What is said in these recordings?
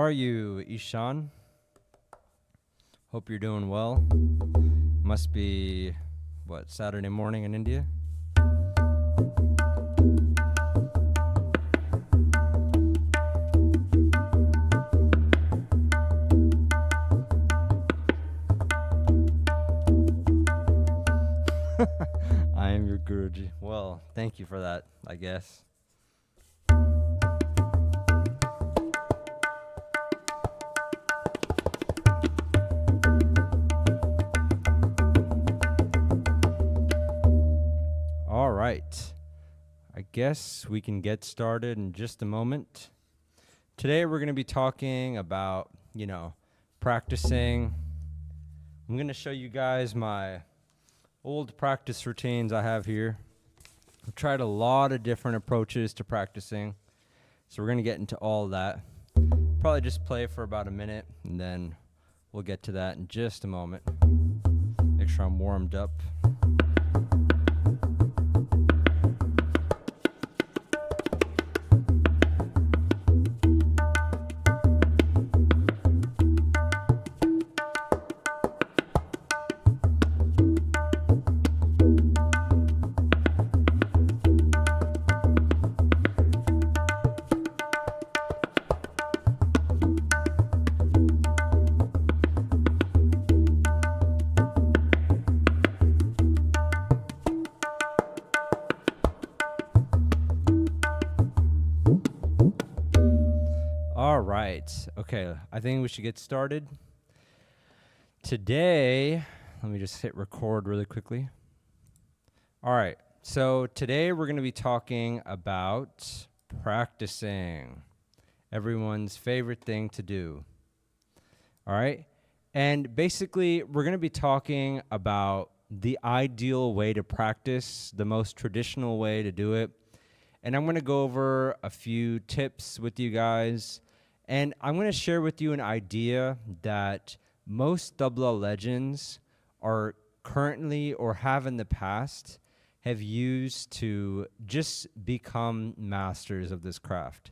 are you, Ishan? Hope you're doing well. Must be, Saturday morning in India? I am your Guruji. Well, thank you for that, I guess. All right. I guess we can get started in just a moment. Today we're going to be talking about, practicing. I'm going to show you guys my old practice routines I have here. I've tried a lot of different approaches to practicing, so we're going to get into all of that. Probably just play for about a minute, and then we'll get to that in just a moment. Make sure I'm warmed up. All right. Okay, I think we should get started. Today, let me just hit record really quickly. All right. So today we're going to be talking about practicing. Everyone's favorite thing to do. All right. And basically, we're going to be talking about the ideal way to practice, the most traditional way to do it. And I'm going to go over a few tips with you guys. And I'm going to share with you an idea that most tabla legends are currently or have in the past have used to just become masters of this craft.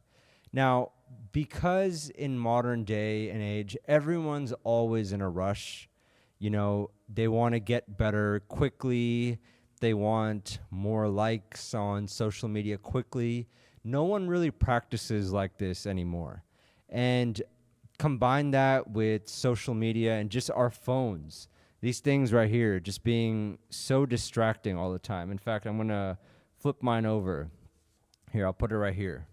Now, because in modern day and age, everyone's always in a rush. They want to get better quickly. They want more likes on social media quickly. No one really practices like this anymore. And combine that with social media and just our phones. These things right here just being so distracting all the time. In fact, I'm going to flip mine over. Here, I'll put it right here.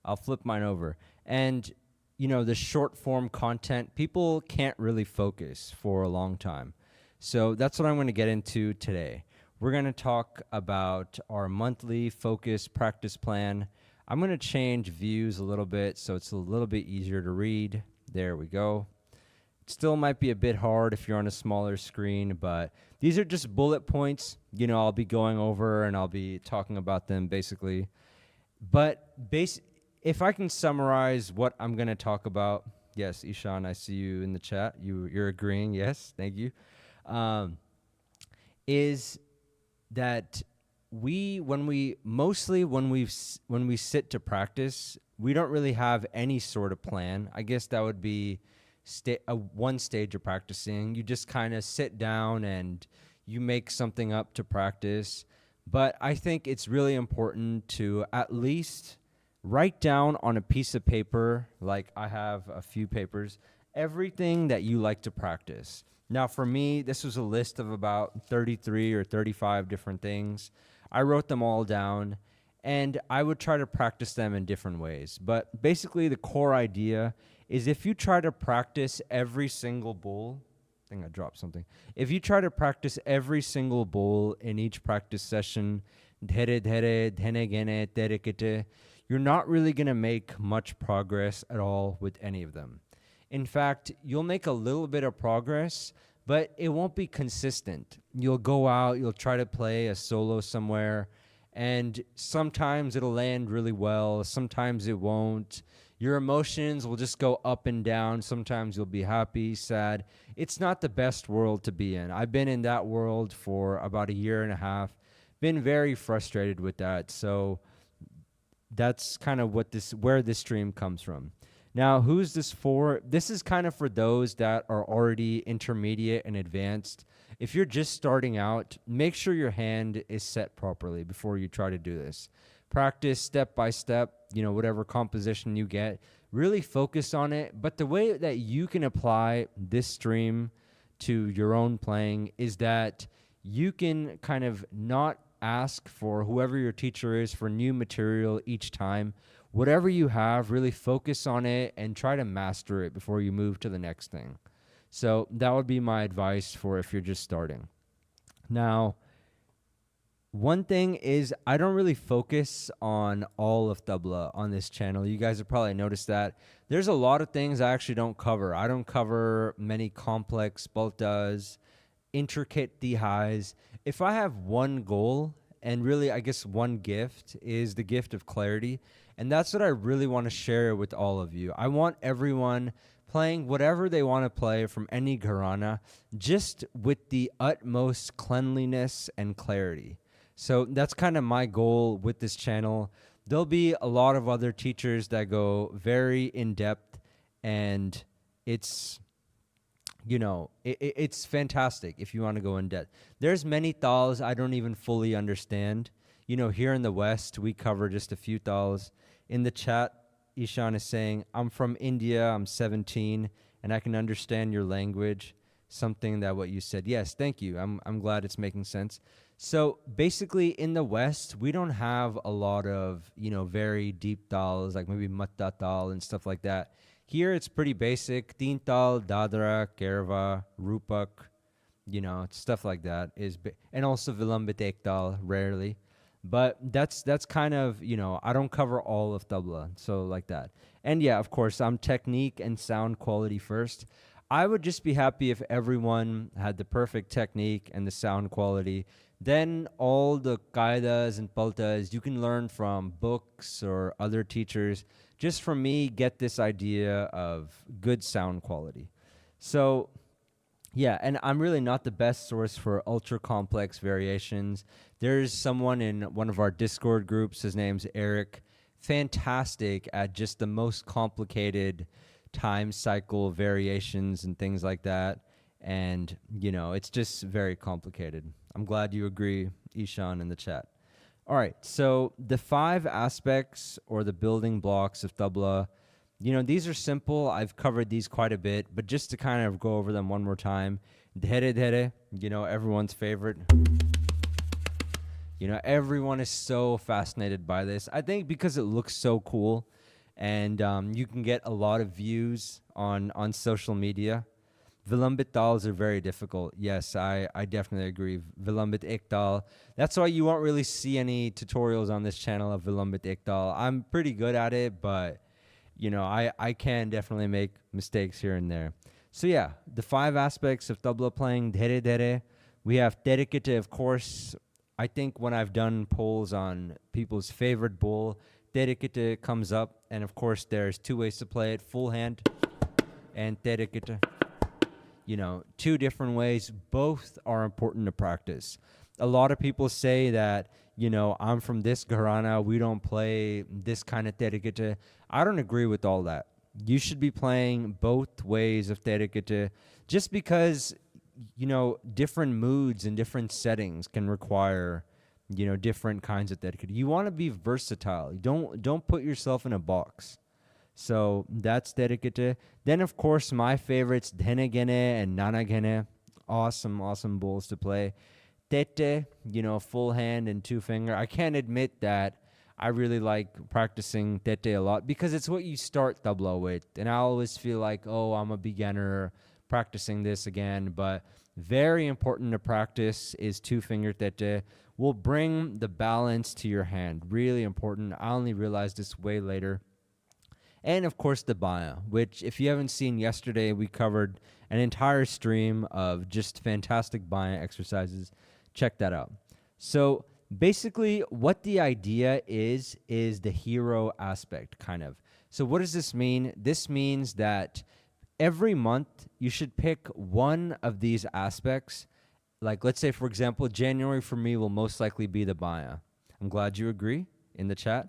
I'll flip mine over. And, the short form content, people can't really focus for a long time. So that's what I'm going to get into today. We're going to talk about our monthly focus practice plan. I'm going to change views a little bit so it's a little bit easier to read. There we go. It still might be a bit hard if you're on a smaller screen, but these are just bullet points. I'll be going over and I'll be talking about them basically. But if I can summarize what I'm going to talk about, yes, Ishan, I see you in the chat. You're agreeing. Yes, thank you. Is that when we sit to practice, we don't really have any sort of plan. I guess that would be one stage of practicing. You just kind of sit down and you make something up to practice. But I think it's really important to at least write down on a piece of paper, like I have a few papers, everything that you like to practice. Now, for me, this was a list of about 33 or 35 different things. I wrote them all down, and I would try to practice them in different ways. But basically, the core idea is if you try to practice every single bowl, I think I dropped something. If you try to practice every single bowl in each practice session, you're not really going to make much progress at all with any of them. In fact, you'll make a little bit of progress, but it won't be consistent. You'll go out, you'll try to play a solo somewhere, and sometimes it'll land really well, sometimes it won't. Your emotions will just go up and down. Sometimes you'll be happy, sad. It's not the best world to be in. I've been in that world for about a year and a half, been very frustrated with that. So that's kind of where this stream comes from. Now, who's this for? This is kind of for those that are already intermediate and advanced. If you're just starting out, make sure your hand is set properly before you try to do this. Practice step by step, whatever composition you get. Really focus on it. But the way that you can apply this stream to your own playing is that you can kind of not ask for whoever your teacher is for new material each time. Whatever you have, really focus on it and try to master it before you move to the next thing. So that would be my advice for if you're just starting. Now, one thing is I don't really focus on all of tabla on this channel. You guys have probably noticed that. There's a lot of things I actually don't cover. I don't cover many complex baltas, intricate tihais. If I have one goal, and really I guess one gift, is the gift of clarity, and that's what I really want to share with all of you. I want everyone playing whatever they want to play from any gharana, just with the utmost cleanliness and clarity. So that's kind of my goal with this channel. There'll be a lot of other teachers that go very in-depth, and it's, it's fantastic if you want to go in depth. There's many tals I don't even fully understand. Here in the West, we cover just a few tals. In the chat, Ishan is saying, I'm from India, I'm 17, and I can understand your language. Something that what you said. Yes, thank you. I'm glad it's making sense. So basically in the West, we don't have a lot of, very deep tals, like maybe matta tal and stuff like that. Here it's pretty basic. Teen tal, dadra, kerva, rupak, stuff like that and also vilambit ek tal rarely. But that's kind of, I don't cover all of tabla, so like that. And yeah, of course, I'm technique and sound quality first. I would just be happy if everyone had the perfect technique and the sound quality. Then all the qaidas and paltas you can learn from books or other teachers. Just from me, get this idea of good sound quality. So yeah, and I'm really not the best source for ultra complex variations. There's someone in one of our Discord groups, his name's Eric, fantastic at just the most complicated time cycle variations and things like that. And, it's just very complicated. I'm glad you agree, Ishan, in the chat. All right, so the 5 aspects or the building blocks of tabla, these are simple. I've covered these quite a bit, but just to kind of go over them one more time. Dhere dhere, everyone's favorite. Everyone is so fascinated by this. I think because it looks so cool, and you can get a lot of views on social media. Vilambit tals are very difficult. Yes, I definitely agree. Vilambit ek tal. That's why you won't really see any tutorials on this channel of Vilambit ek tal. I'm pretty good at it, but I can definitely make mistakes here and there. So yeah, the 5 aspects of tabla playing, dhere dhere. We have terikite, of course. I think when I've done polls on people's favorite bowl, terikite comes up. And of course, there's 2 ways to play it, full hand and terikite. 2 different ways. Both are important to practice. A lot of people say that, I'm from this gharana, we don't play this kind of terikite. I don't agree with all that. You should be playing both ways of terikite just because, different moods and different settings can require, different kinds of terikite. You want to be versatile. Don't put yourself in a box. So that's terikite. Then, of course, my favorites, dhenegene and nanagene. Awesome bowls to play. Tete, full hand and 2 finger. I can't admit that I really like practicing tete a lot because it's what you start tabla with. And I always feel like, oh, I'm a beginner practicing this again. But very important to practice is 2 finger tete. Will bring the balance to your hand. Really important. I only realized this way later. And, of course, the baya, which, if you haven't seen yesterday, we covered an entire stream of just fantastic baya exercises. Check that out. So, basically, what the idea is the hero aspect, kind of. So, what does this mean? This means that every month, you should pick one of these aspects. Like, let's say, for example, January for me will most likely be the baya. I'm glad you agree in the chat.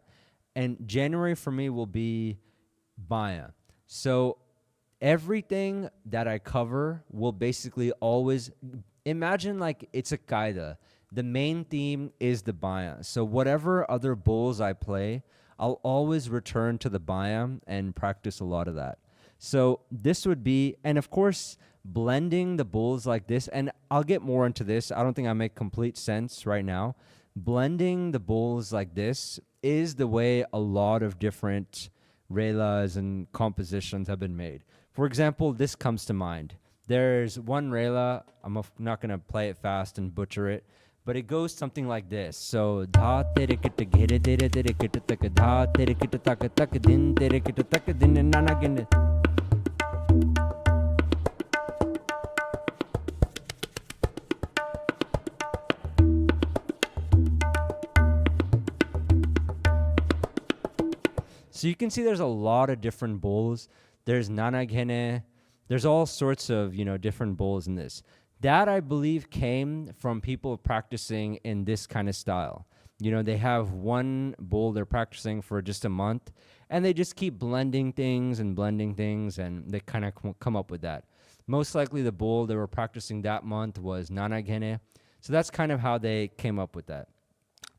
And January for me will be baya. So everything that I cover will basically always imagine like it's a kaida. The main theme is the baya. So whatever other bowls I play, I'll always return to the baya and practice a lot of that. So this would be, and of course, blending the bowls like this, and I'll get more into this. I don't think I make complete sense right now. Blending the bowls like this is the way a lot of different relas and compositions have been made. For example, this comes to mind. There's one rela, not going to play it fast and butcher it, but it goes something like this. So dha tere kita ghire tere tere kita taka dha tere kita taka taka din tere kita taka din nana gine. So you can see there's a lot of different bowls. There's nanaghene. There's all sorts of, different bowls in this. That, I believe, came from people practicing in this kind of style. They have one bowl they're practicing for just a month, and they just keep blending things, and they kind of come up with that. Most likely the bowl they were practicing that month was nanaghene. So that's kind of how they came up with that.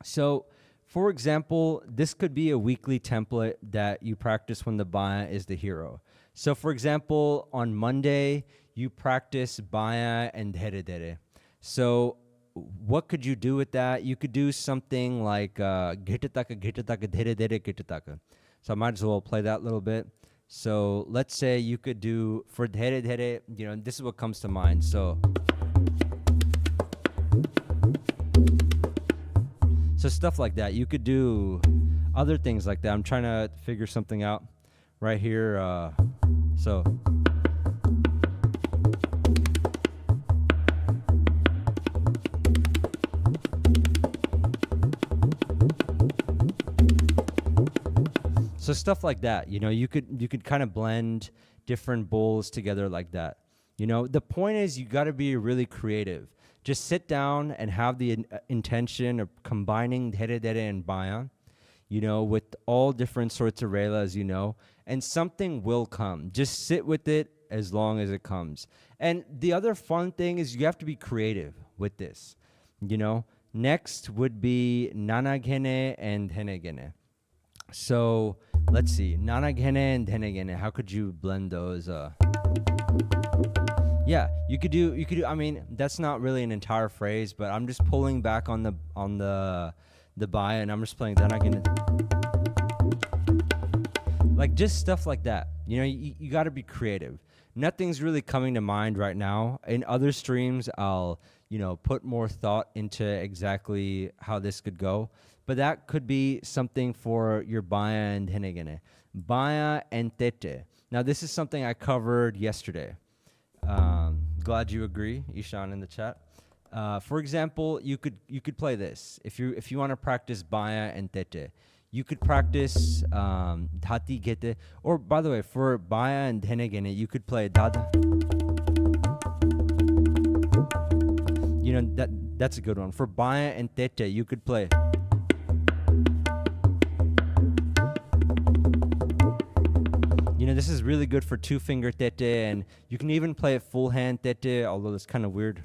So, for example, this could be a weekly template that you practice when the baya is the hero. So, for example, on Monday, you practice baya and dhere. So, what could you do with that? You could do something like gitataka, dhere gitataka. So, I might as well play that a little bit. So, let's say you could do, for dhere, this is what comes to mind. So stuff like that. You could do other things like that. I'm trying to figure something out right here. So stuff like that. You could kind of blend different bowls together like that. The point is you got to be really creative. Just sit down and have the intention of combining dhere and baya, with all different sorts of relas, and something will come. Just sit with it as long as it comes. And the other fun thing is you have to be creative with this, Next would be nanaghene and dhenegene. So let's see, nanaghene and dhenegene. How could you blend those? Yeah, you could do. I mean, that's not really an entire phrase, but I'm just pulling back on the baya, and I'm just playing. Then I can, like, just stuff like that. You got to be creative. Nothing's really coming to mind right now. In other streams, I'll put more thought into exactly how this could go. But that could be something for your baya and dhenegene. Baya and tete. Now, this is something I covered yesterday. Glad you agree, Ishan in the chat. For example, you could play this. If you want to practice baya and tete, you could practice dhati gete. Or by the way, for baya and dhenegene, you could play dada. That's a good one. For baya and tete, you could play. This is really good for two-finger tete, and you can even play it full-hand tete, although it's kind of weird,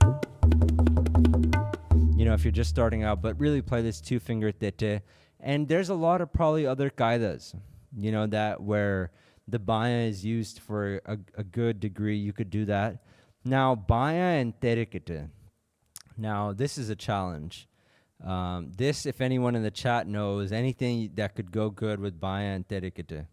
if you're just starting out. But really play this two-finger tete. And there's a lot of probably other kaidas, that where the baya is used for a good degree. You could do that. Now, baya and terikete. Now, this is a challenge. This, if anyone in the chat knows anything that could go good with baya and terikete.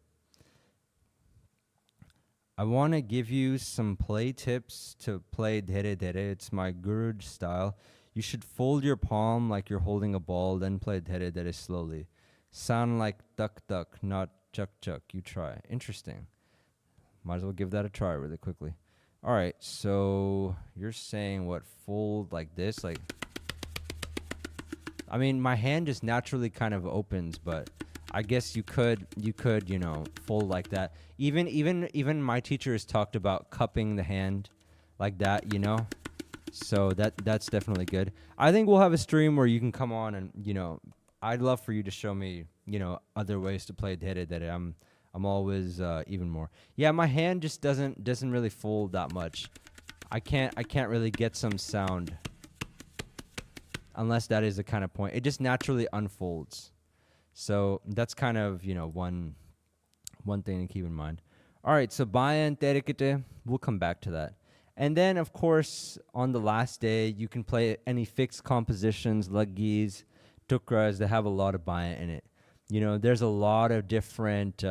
I want to give you some play tips to play dhere. It's my Guruj style. You should fold your palm like you're holding a ball, then play dhere slowly. Sound like duck duck, not chuck chuck. You try. Interesting. Might as well give that a try really quickly. All right, so you're saying what, fold like this? Like, I mean, my hand just naturally kind of opens, but I guess you could, fold like that. Even my teacher has talked about cupping the hand like that, So that's definitely good. I think we'll have a stream where you can come on and, I'd love for you to show me, other ways to play dhere. I'm always even more. Yeah, my hand just doesn't really fold that much. I can't really get some sound unless that is the kind of point. It just naturally unfolds. So that's kind of, one thing to keep in mind. All right, so baya and terikite, we'll come back to that. And then, of course, on the last day, you can play any fixed compositions, laggis, tukras that have a lot of baya in it. There's a lot of different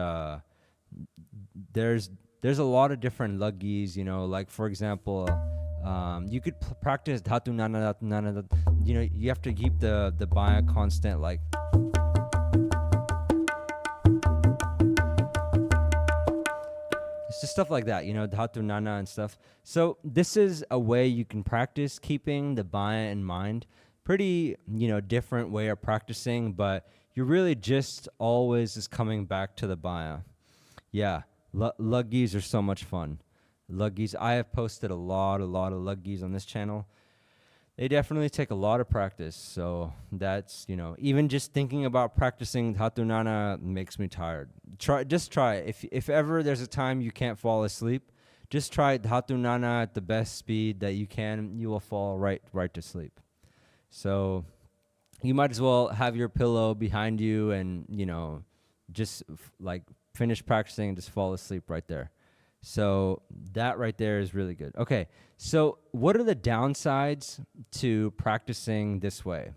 there's a lot of different laggis, like for example, you could practice dhatu nana dhatu nana. You have to keep the baya constant, like it's just stuff like that, dhatu nana and stuff. So this is a way you can practice keeping the baya in mind. Pretty, different way of practicing, but you're really just always just coming back to the baya. Yeah, luggis are so much fun. Luggis, I have posted a lot of luggis on this channel. They definitely take a lot of practice. So that's, even just thinking about practicing dhatu nana makes me tired. Just try it. If ever there's a time you can't fall asleep, just try dhatu nana at the best speed that you can. You will fall right to sleep. So you might as well have your pillow behind you and, just like finish practicing and just fall asleep right there. So that right there is really good. Okay, so what are the downsides to practicing this way?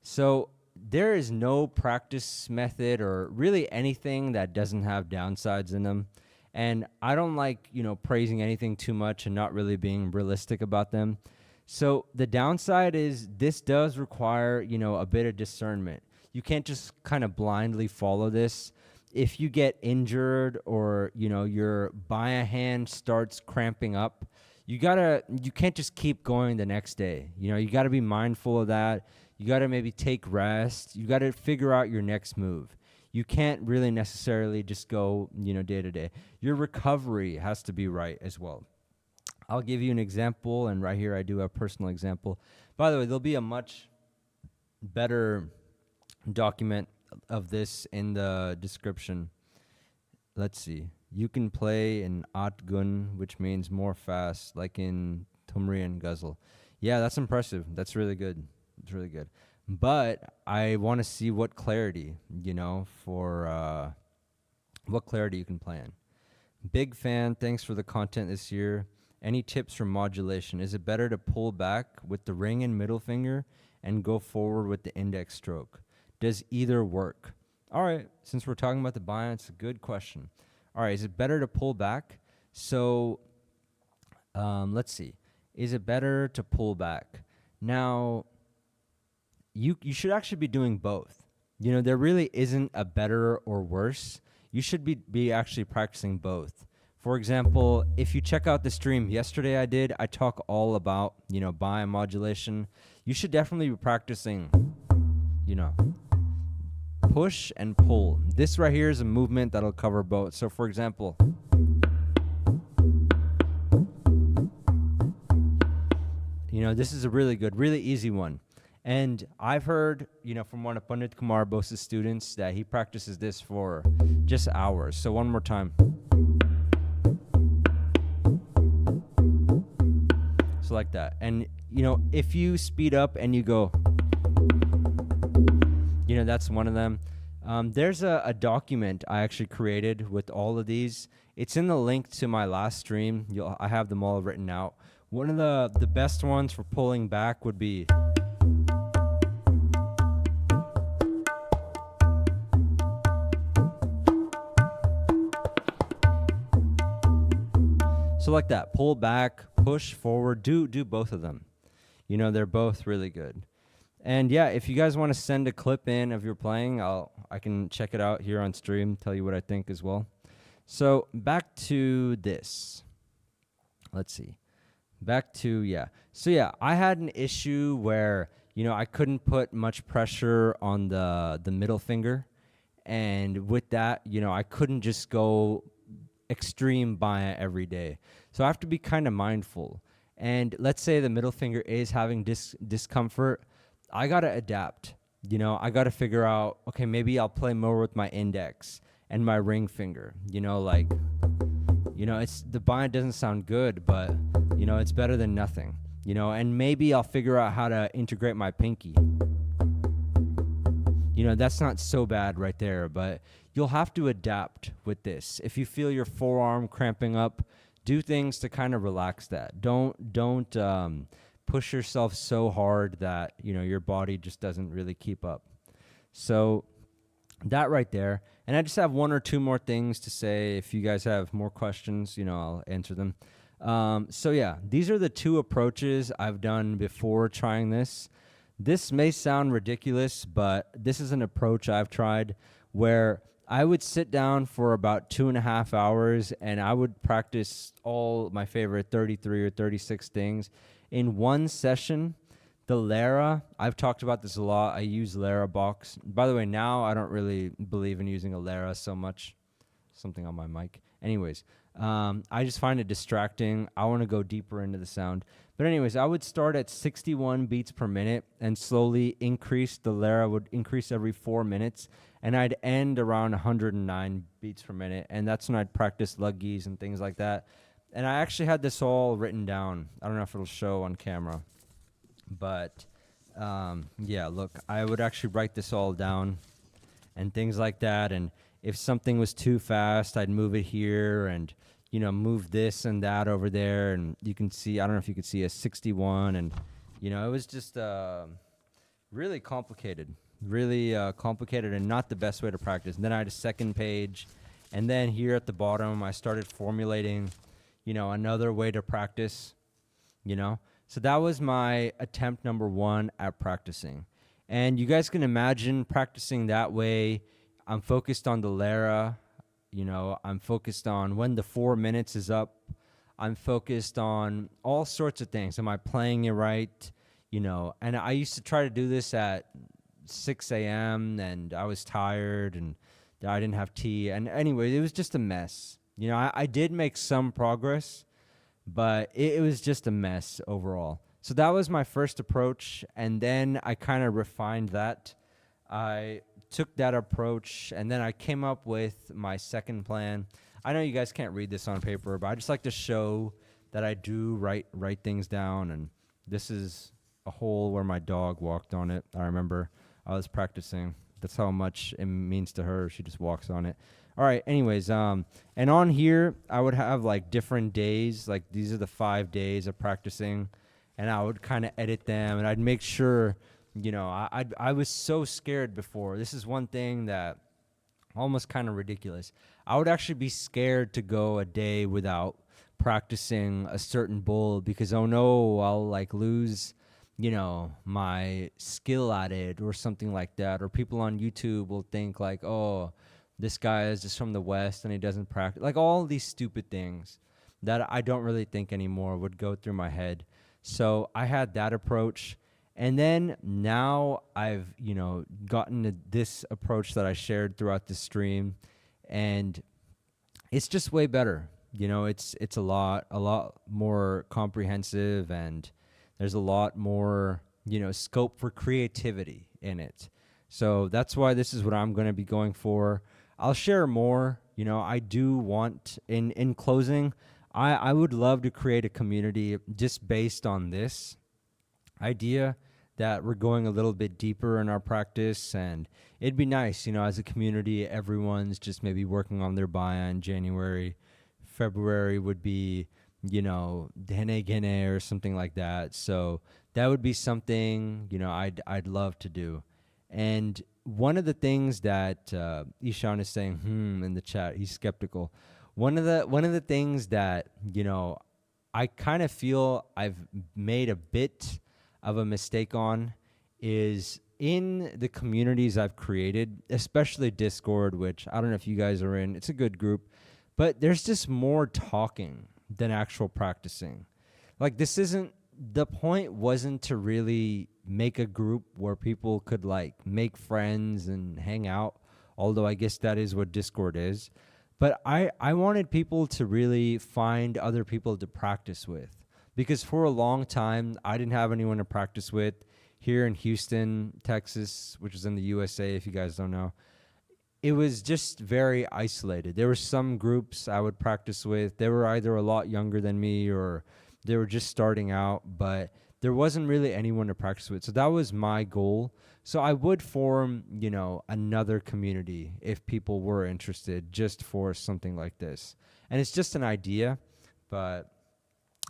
So there is no practice method or really anything that doesn't have downsides in them. And I don't like, praising anything too much and not really being realistic about them. So the downside is this does require, a bit of discernment. You can't just kind of blindly follow this. If you get injured or, your baya hand starts cramping up, you can't just keep going the next day. You got to be mindful of that. You got to maybe take rest. You got to figure out your next move. You can't really necessarily just go, day to day. Your recovery has to be right as well. I'll give you an example, and right here I do a personal example. By the way, there'll be a much better document of this in the description. Let's see. You can play in Atgun, which means more fast, like in Tumri and Ghazal. Yeah, that's impressive. That's really good. It's really good. But I want to see what clarity, for what clarity you can play in. Big fan. Thanks for the content this year. Any tips for modulation? Is it better to pull back with the ring and middle finger and go forward with the index stroke? Does either work? All right, since we're talking about the baya, it's a good question. All right, is it better to pull back? So let's see. Is it better to pull back? Now, you should actually be doing both. There really isn't a better or worse. You should be actually practicing both. For example, if you check out the stream yesterday I talk all about, baya modulation. You should definitely be practicing, push and pull. This right here is a movement that'll cover both. So for example, this is a really good, really easy one. And I've heard, from one of Pandit Kumar Bose's students that he practices this for just hours. So one more time. So like that. And, if you speed up and you go, that's one of them. There's a document I actually created with all of these. It's in the link to my last stream. I have them all written out. One of the best ones for pulling back would be so like that. Pull back, push forward, do both of them. They're both really good. And yeah, if you guys want to send a clip in of your playing, I can check it out here on stream, tell you what I think as well. So back to this. Let's see. So yeah, I had an issue where, I couldn't put much pressure on the middle finger. And with that, I couldn't just go extreme baya every day. So I have to be kind of mindful. And let's say the middle finger is having discomfort. I got to adapt. I got to figure out, okay, maybe I'll play more with my index. and my ring finger. Like, it's the bind doesn't sound good, but it's better than nothing. And maybe I'll figure out how to integrate my pinky. That's not so bad right there, but you'll have to adapt with this. If you feel your forearm cramping up, do things to kind of relax that. Don't push yourself so hard that, your body just doesn't really keep up. So that right there. And I just have one or two more things to say. If you guys have more questions, I'll answer them. So yeah, these are the two approaches I've done before trying this. This may sound ridiculous, but this is an approach I've tried where I would sit down for about 2.5 hours and I would practice all my favorite 33 or 36 things in one session. The Lara, I've talked about this a lot. I use Lara box. By the way, now I don't really believe in using a Lara so much. Something on my mic. Anyways, I just find it distracting. I want to go deeper into the sound. But anyways, I would start at 61 beats per minute and slowly increase. The Lara would increase every 4 minutes. And I'd end around 109 beats per minute. And that's when I'd practice luggies and things like that. And I actually had this all written down. I don't know if it'll show on camera. But, yeah, look, I would actually write this all down and things like that. And if something was too fast, I'd move it here and, move this and that over there. And you can see, I don't know if you could see a 61. And, it was just really complicated and not the best way to practice. And then I had a second page. And then here at the bottom, I started formulating, another way to practice, So that was my attempt number 1 at practicing. And you guys can imagine practicing that way. I'm focused on the Lara, I'm focused on when the 4 minutes is up. I'm focused on all sorts of things. Am I playing it right? And I used to try to do this at 6 a.m. and I was tired and I didn't have tea. And anyway, it was just a mess. I did make some progress, but it was just a mess overall. So that was my first approach, and then I kind of refined that. I took that approach, and then I came up with my second plan. I know you guys can't read this on paper, but I just like to show that I do write things down, and this is a hole where my dog walked on it. I remember I was practicing. That's how much it means to her. She just walks on it. All right, anyways, and on here, I would have, like, different days. Like, these are the 5 days of practicing, and I would kind of edit them, and I'd make sure, I was so scared before. This is one thing that almost kind of ridiculous. I would actually be scared to go a day without practicing a certain bull because, oh, no, I'll, like, lose, my skill at it or something like that. Or people on YouTube will think, like, oh, this guy is just from the West and he doesn't practice. Like, all these stupid things that I don't really think anymore would go through my head. So I had that approach. And then now I've, gotten to this approach that I shared throughout the stream. And it's just way better. It's a lot more comprehensive, and there's a lot more, scope for creativity in it. So that's why this is what I'm going to be going for. I'll share more. I do want, in closing, I would love to create a community just based on this idea that we're going a little bit deeper in our practice. And it'd be nice, as a community, everyone's just maybe working on their buy-in. January, February would be, Dene Gene or something like that. So that would be something, I'd love to do. And one of the things that Ishan is saying, in the chat, he's skeptical. One of the things that, I kind of feel I've made a bit of a mistake on is in the communities I've created, especially Discord, which I don't know if you guys are in. It's a good group, but there's just more talking than actual practicing. Like, the point wasn't to really make a group where people could, like, make friends and hang out, although I guess that is what Discord is. But I wanted people to really find other people to practice with, because for a long time, I didn't have anyone to practice with here in Houston, Texas, which is in the USA, if you guys don't know. it was just very isolated. There were some groups I would practice with. They were either a lot younger than me or they were just starting out, but there wasn't really anyone to practice with. So that was my goal. So I would form, another community if people were interested just for something like this. And it's just an idea, but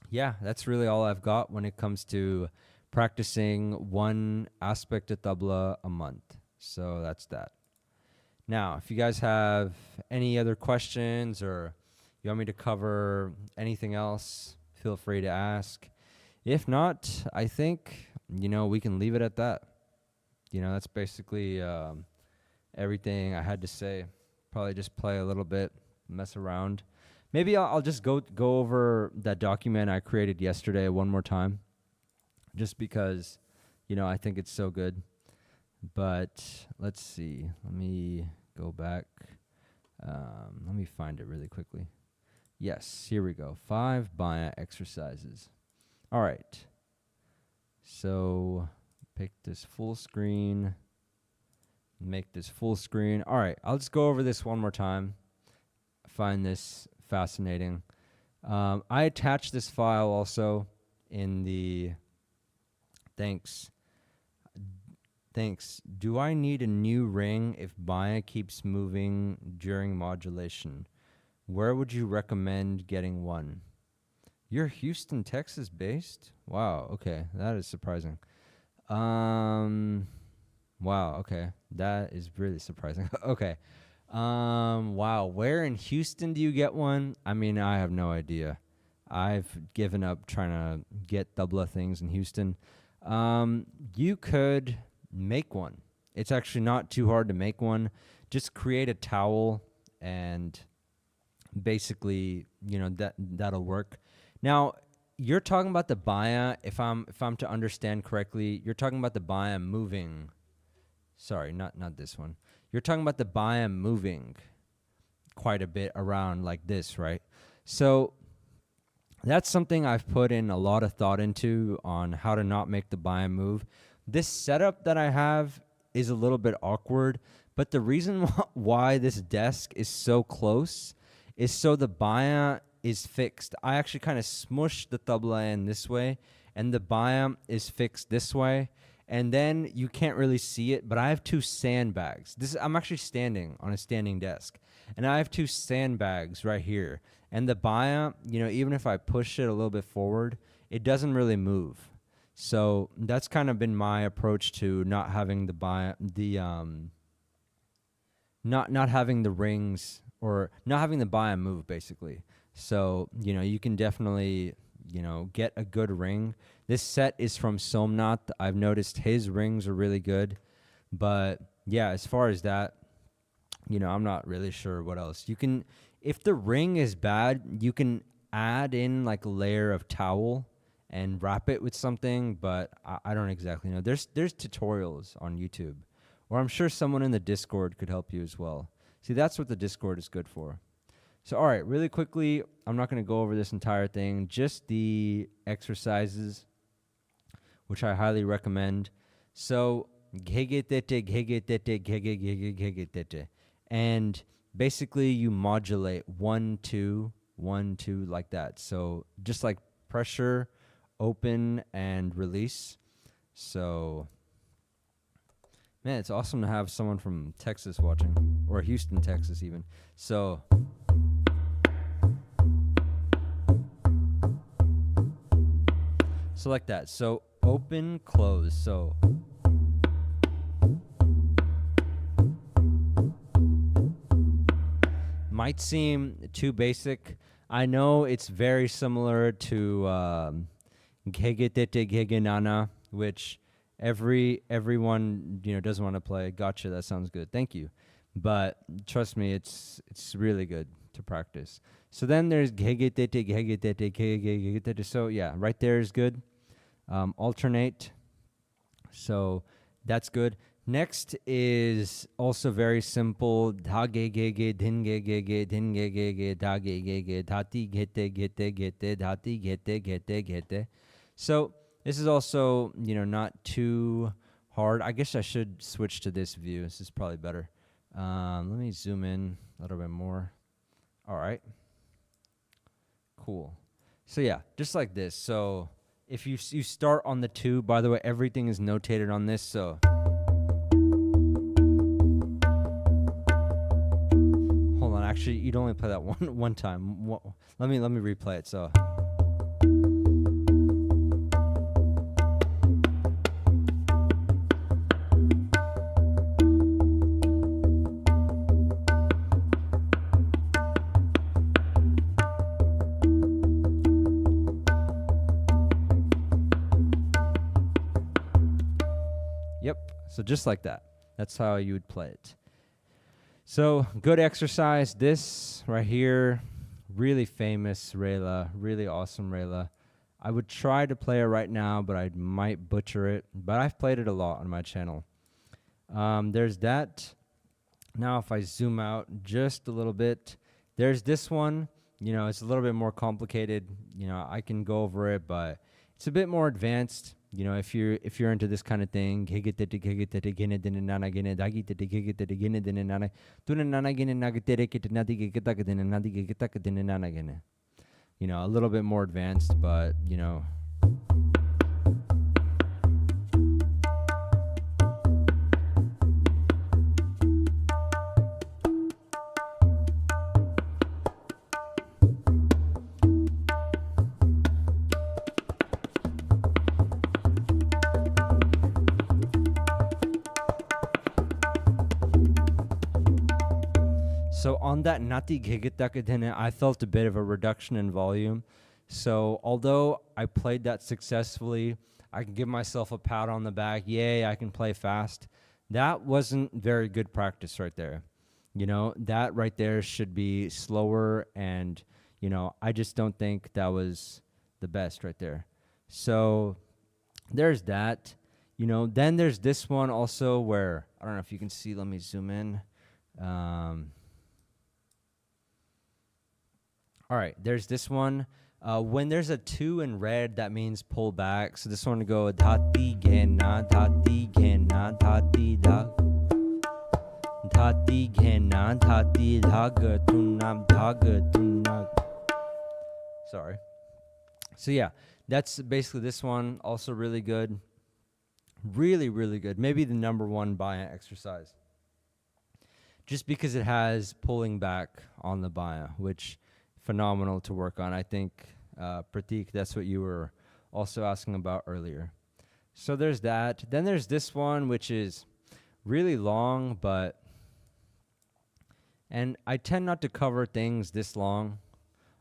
yeah, that's really all I've got when it comes to practicing one aspect of tabla a month. So that's that. Now, if you guys have any other questions or you want me to cover anything else, feel free to ask. If not, I think, we can leave it at that. That's basically everything I had to say. Probably just play a little bit, mess around. Maybe I'll just go over that document I created yesterday one more time, just because, I think it's so good. But let's see. Let me go back. Let me find it really quickly. Yes, here we go. 5 Baya exercises. All right. So pick this full screen. Make this full screen. All right. I'll just go over this one more time. I find this fascinating. I attached this file also in the thanks. Do I need a new ring if Baya keeps moving during modulation? Where would you recommend getting one? You're Houston, Texas based? Wow, okay. That is surprising. Wow, okay. That is really surprising. Okay. Wow, where in Houston do you get one? I mean, I have no idea. I've given up trying to get tabla things in Houston. You could make one. It's actually not too hard to make one. Just create a towel and basically, that'll work. Now, you're talking about the Baya, if I'm to understand correctly, you're talking about the Baya moving. Sorry, not this one. You're talking about the Baya moving quite a bit around like this, right? So that's something I've put in a lot of thought into on how to not make the Baya move. This setup that I have is a little bit awkward, but the reason why this desk is so close is so the Baya is fixed. I actually kind of smush the tabla in this way, and the Baya is fixed this way, and then you can't really see it, but I have 2 sandbags. I'm actually standing on a standing desk, and I have 2 sandbags right here, and the Baya, even if I push it a little bit forward, it doesn't really move. So that's kind of been my approach to not having the Baya, not having the rings or not having the Baya move, basically. So, you can definitely, get a good ring. This set is from Somnath. I've noticed his rings are really good. But, yeah, as far as that, I'm not really sure what else. You can, if the ring is bad, you can add in like a layer of towel and wrap it with something, but I don't exactly know. There's tutorials on YouTube, or I'm sure someone in the Discord could help you as well. See, that's what the Discord is good for. So, all right, really quickly, I'm not going to go over this entire thing, just the exercises, which I highly recommend. So, and basically you modulate 1, 2, 1, 2 like that. So, just like pressure, open, and release. So, man, it's awesome to have someone from Texas watching, or Houston, Texas even. So like that. So open, close. So might seem too basic. I know it's very similar to Gegetete Gegenana, which everyone doesn't want to play. Gotcha, that sounds good. Thank you. But trust me, it's really good to practice. So then there's Gegetete Gegetete Gegetete. So yeah, right there is good. Alternate. So that's good. Next is also very simple. Da ge ge ge din ge ge ge din ge ge ge da ge ge ge dhati gete gete gete dhati gete gete gete. So this is also not too hard. I guess I should switch to this view. This is probably better. Let me zoom in a little bit more. All right. Cool. So yeah, just like this. So if you start on the 2, by the way, everything is notated on this. So hold on, actually, you'd only play that one time. Let me replay it. So. Yep. So just like that. That's how you would play it. So good exercise. This right here, really famous Rayla, really awesome Rayla. I would try to play it right now, but I might butcher it. But I've played it a lot on my channel. There's that. Now if I zoom out just a little bit, there's this one. You know, it's a little bit more complicated. You know, I can go over it, but it's a bit more advanced. You know, if you're into this kind of thing, you know, a little bit more advanced, but you know. So on that nati gegetakadene, I felt a bit of a reduction in volume. So although I played that successfully, I can give myself a pat on the back. Yay, I can play fast. That wasn't very good practice right there. You know, that right there should be slower, and, you know, I just don't think that was the best right there. So there's that. You know, then there's this one also where, I don't know if you can see, let me zoom in. All right, there's this one. When there's a 2 in red, that means pull back. So this one to go dhati gena dhati gena dhati dhag dhati gena dhati dhag tunam dhag tunag. Sorry. So yeah, that's basically this one. Also really good. Really, really good. Maybe the number 1 baya exercise. Just because it has pulling back on the baya, which phenomenal to work on. I think, Pratik, that's what you were also asking about earlier. So there's that. Then there's this one, which is really long, and I tend not to cover things this long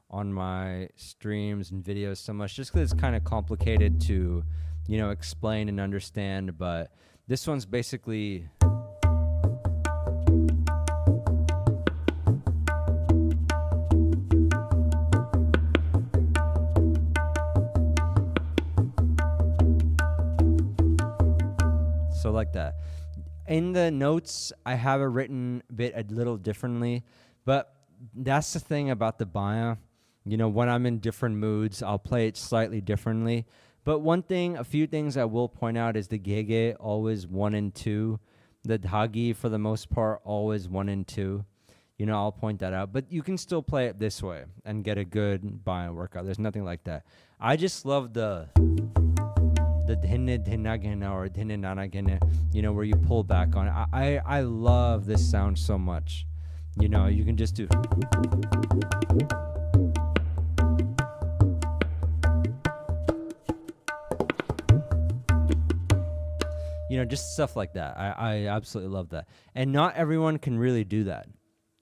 on my streams and videos so much, just because it's kind of complicated to, you know, explain and understand. But this one's basically... So like that. In the notes, I have it written a little differently, but that's the thing about the baya. You know, when I'm in different moods, I'll play it slightly differently. But a few things I will point out is the gege, always 1 and 2. The dhagi, for the most part, always 1 and 2. You know, I'll point that out. But you can still play it this way and get a good baya workout. There's nothing like that. I just love the dhine dhinagena or dhine nanagena, you know, where you pull back on it. I love this sound so much. You know, you can just do... You know, just stuff like that. I absolutely love that. And not everyone can really do that.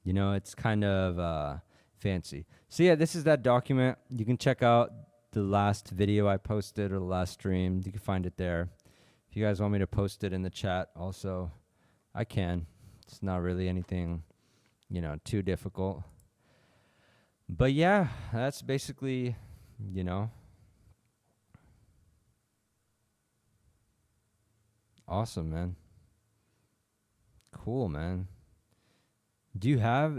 You know, it's kind of fancy. So yeah, this is that document. You can check out the last video I posted or the last stream. You can find it there. If you guys want me to post it in the chat also, I can. It's not really anything, you know, too difficult. But yeah, that's basically, you know, awesome, man. Cool, man. Do you have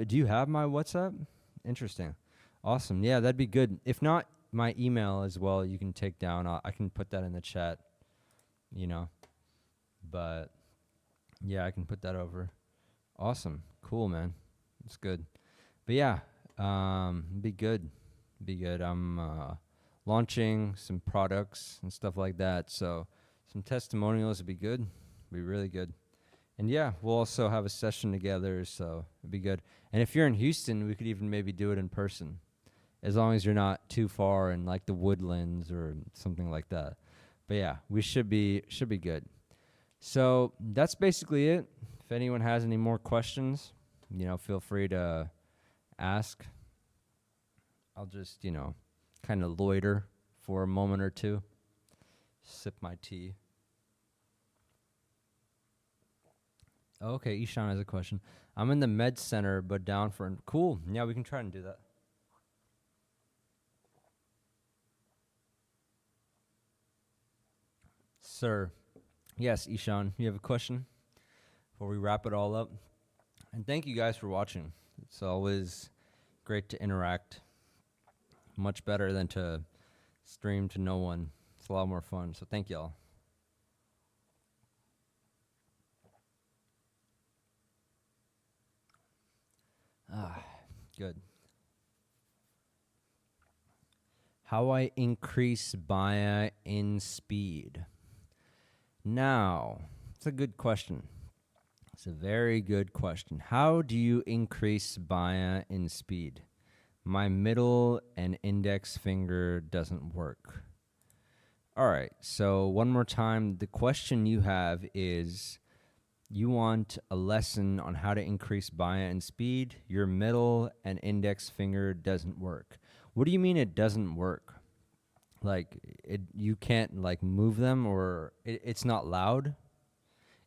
my WhatsApp? Interesting. Awesome. Yeah, that'd be good. If not, my email as well, you can take down. I can put that in the chat, you know. But yeah, I can put that over. Awesome. Cool, man. That's good. But yeah, be good. Be good. I'm launching some products and stuff like that. So some testimonials would be good. Be really good. And yeah, we'll also have a session together, so it'd be good. And if you're in Houston, we could even maybe do it in person, as long as you're not too far in like the Woodlands or something like that. But yeah, we should be good. So that's basically it. If anyone has any more questions, feel free to ask. I'll just, kind of loiter for a moment or two, sip my tea. Okay, Ishan has a question. I'm in the med center, but down for cool. Yeah, we can try and do that. Sir, yes, Ishan, you have a question before we wrap it all up? And thank you guys for watching. It's always great to interact. Much better than to stream to no one. It's a lot more fun. So thank y'all. Good. How I increase Baya in speed. Now, it's a good question. It's a very good question. How do you increase Baya in speed? My middle and index finger doesn't work. All right, so one more time. The question you have is, you want a lesson on how to increase Baya in speed. Your middle and index finger doesn't work. What do you mean it doesn't work? Like, you can't like move them, or it's not loud?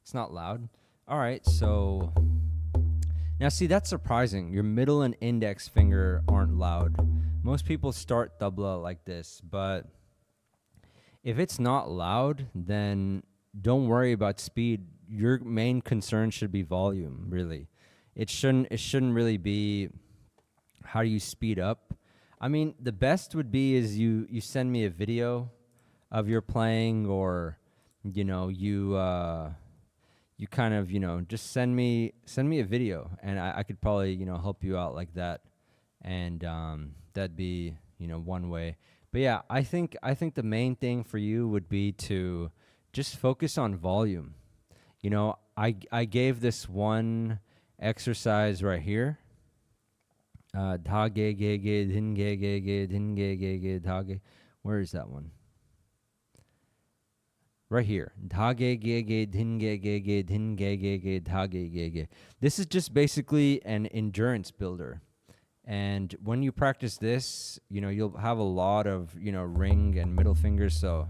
It's not loud? All right, so now see, that's surprising. Your middle and index finger aren't loud. Most people start tabla like this, but if it's not loud, then don't worry about speed. Your main concern should be volume, really. It shouldn't really be how do you speed up. I mean, the best would be is you send me a video of your playing, or you kind of, just send me a video, and I could probably, help you out like that. And that'd be, one way. But yeah, I think the main thing for you would be to just focus on volume. I gave this one exercise right here. Where is that one? Right here. This is just basically an endurance builder. And when you practice this, you'll have a lot of, ring and middle fingers. So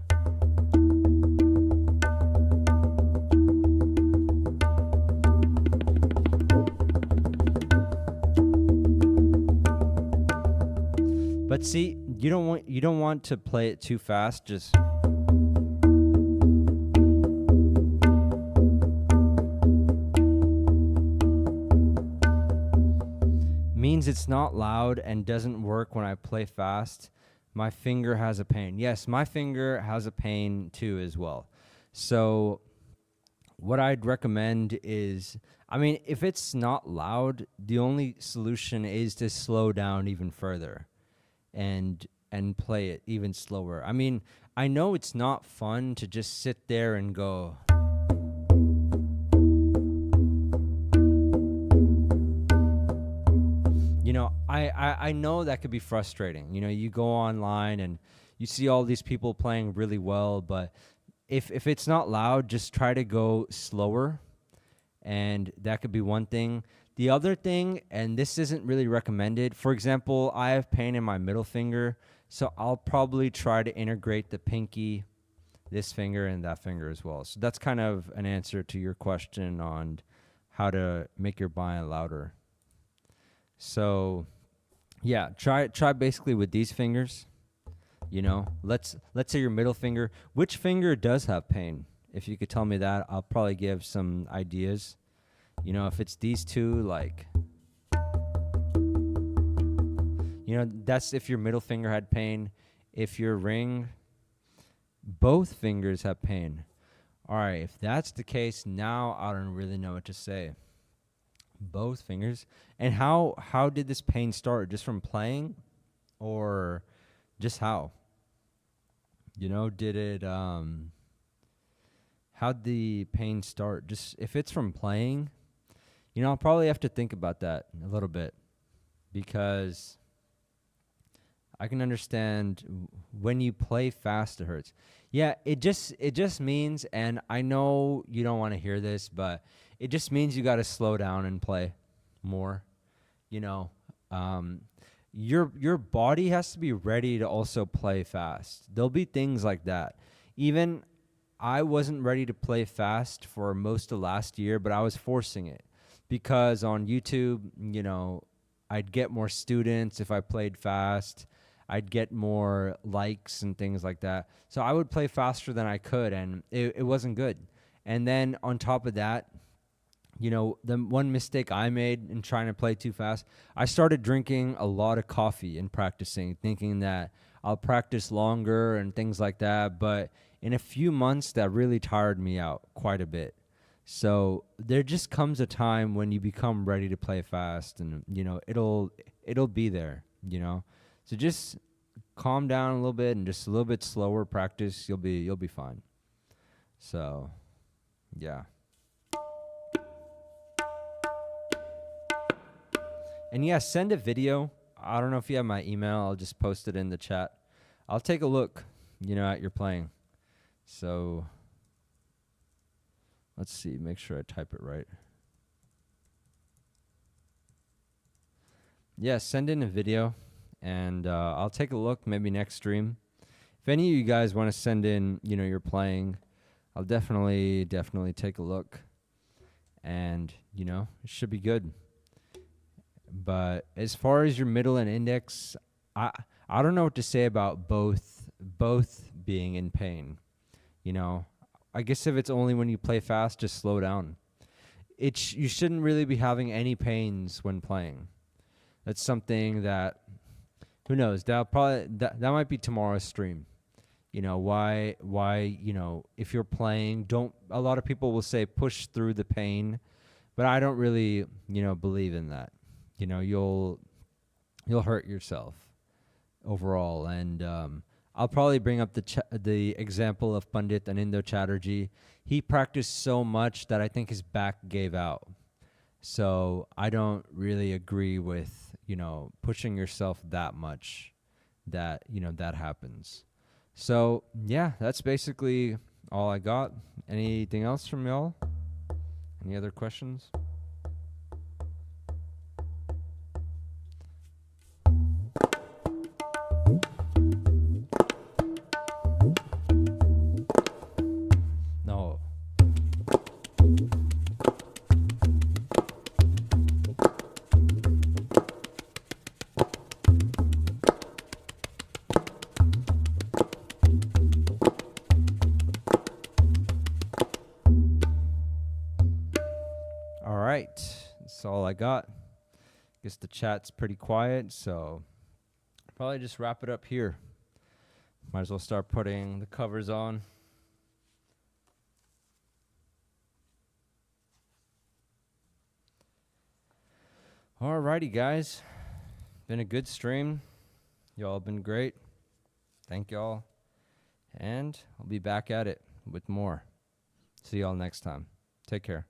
but see, you don't want to play it too fast. Just means it's not loud and doesn't work when I play fast. My finger has a pain. Yes, my finger has a pain too as well. So what I'd recommend is, if it's not loud, the only solution is to slow down even further and play it even slower. I know it's not fun to just sit there and go. I know that could be frustrating. You go online and you see all these people playing really well, but if it's not loud, just try to go slower, and that could be one thing. The other thing, and this isn't really recommended, for example, I have pain in my middle finger, so I'll probably try to integrate the pinky, this finger, and that finger as well. So that's kind of an answer to your question on how to make your Baya louder. So yeah, try basically with these fingers. Let's say your middle finger. Which finger does have pain? If you could tell me that, I'll probably give some ideas. If it's these two, like, that's if your middle finger had pain. If your ring, both fingers have pain. All right, if that's the case, now I don't really know what to say. Both fingers. And how did this pain start? Just from playing, or just how? You know, did it how'd the pain start? Just if it's from playing, you know, I'll probably have to think about that a little bit, because I can understand when you play fast it hurts. Yeah, it just means, and I know you don't want to hear this, but it just means you got to slow down and play more. You know, um, your body has to be ready to also play fast. There'll be things like that. Even I wasn't ready to play fast for most of last year, but I was forcing it because on YouTube, you know, I'd get more students if I played fast. I'd get more likes and things like that. So I would play faster than I could, and it wasn't good. And then on top of that, you know, the one mistake I made in trying to play too fast, I started drinking a lot of coffee and practicing, thinking that I'll practice longer and things like that. But in a few months, that really tired me out quite a bit. So there just comes a time when you become ready to play fast, and you know it'll be there. You know, so just calm down a little bit and just a little bit slower practice. You'll be fine. So, yeah. And yeah, send a video. I don't know if you have my email. I'll just post it in the chat. I'll take a look, you know, at your playing. So let's see, make sure I type it right. Yeah, send in a video, and I'll take a look maybe next stream. If any of you guys want to send in, you know, your playing, I'll definitely take a look, and, you know, it should be good. But as far as your middle and index, I don't know what to say about both being in pain. You know, I guess if it's only when you play fast, just slow down. You shouldn't really be having any pains when playing. That's something that, who knows, that might be tomorrow's stream. You know, why, you know, if you're playing, a lot of people will say push through the pain, but I don't really, you know, believe in that. You know, you'll hurt yourself overall. And I'll probably bring up the example of Pandit Anindo Chatterjee. He practiced so much that I think his back gave out. So I don't really agree with, you know, pushing yourself that much that, you know, that happens. So yeah, that's basically all I got. Anything else from y'all? Any other questions? No. All right, that's all I got. Guess the chat's pretty quiet, so probably just wrap it up here. Might as well start putting the covers on. Alrighty, guys. Been a good stream. Y'all have been great. Thank y'all. And I'll be back at it with more. See y'all next time. Take care.